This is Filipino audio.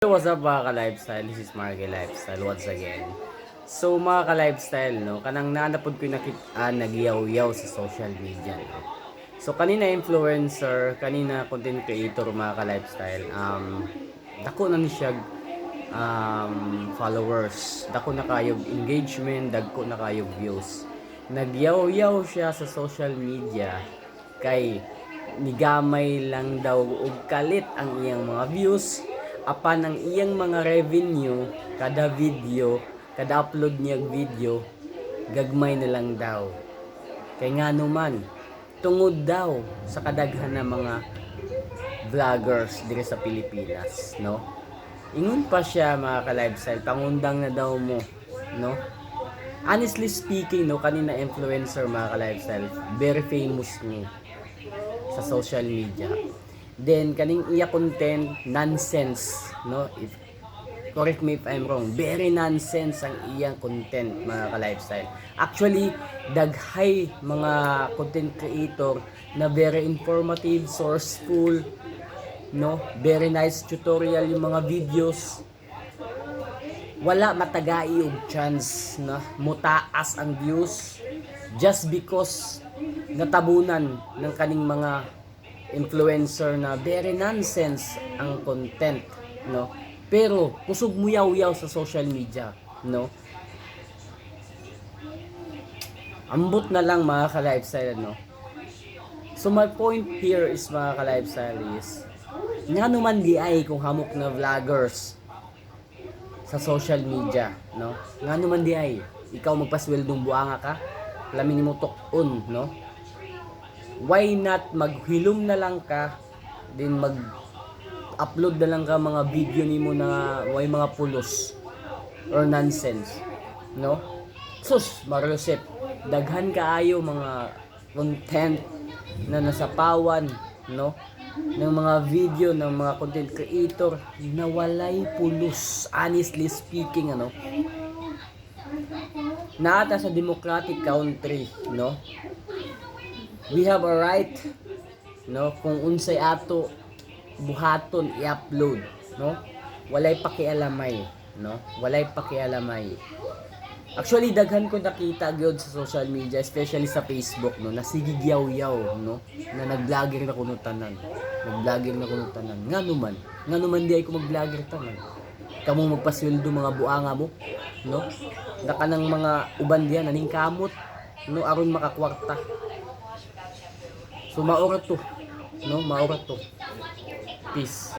What's up mga ka-lifestyle? This is Marky Lifestyle once again. So mga ka-lifestyle, no, kanang nanapod ko nakitaan nagyaw-yaw sa social media, no. So kanina influencer, kanina content creator mga ka-lifestyle, dako na ni siya followers, dako na kayog engagement, dako na kayog views. Nagyaw-yaw siya sa social media kay nigamay lang daw og kalit ang iyang mga views apan ang iyang mga revenue kada video, kada upload niya video gagmay na lang daw. Kay nga naman tungod daw sa kadaghan na mga vloggers dire sa Pilipinas, no? Ingon pa siya mga ka-lifestyle, pangundang na daw mo, no? Honestly speaking, no, kanina influencer mga ka-lifestyle, very famous ni sa social media. Then kaning iya content nonsense, no? If correct me if I'm wrong, very nonsense ang iyang content mga ka-lifestyle. Actually, daghay mga content creator na very informative, sourceful, no? Very nice tutorial yung mga videos. Wala matagai og chance na mutaas ang views just because natabunan ng kaning mga influencer na very nonsense ang content, no? Pero kusog muyaw-yaw sa social media, no? Ambot na lang mga ka-lifestyle, no? So my point here is mga ka-lifestyle is nga naman di ay kung hamok na vloggers sa social media, no? Nga naman di ay ikaw magpasweldong buanga ka, lamin mo tukon, no? Why not maghilom na lang ka, then mag-upload na lang ka mga video nimo na may mga pulos or nonsense, no? Sus, Mariosep, daghan kaayo mga content na nasapawan, no? Ng mga video ng mga content creator na walay pulos, honestly speaking, ano? Naata sa democratic country, no? We have a right, no, kung unsay ato buhaton i-upload, no? Walay pakialamay, no? Walay pakialamay. Actually daghan ko nakita gyud sa social media, especially sa Facebook, no, na sigigyaw-yaw, no, na nag-vlogger na kuno tanan. Nag-vlogger na kuno tanan. Nga naman di ay ko mag-vlogger tanan. Kamo magpasweldo mga buanga mo, no? Naka ng mga uban diyan naning kamot, no, aron makakwarta. So maura to, no, maura to. Peace.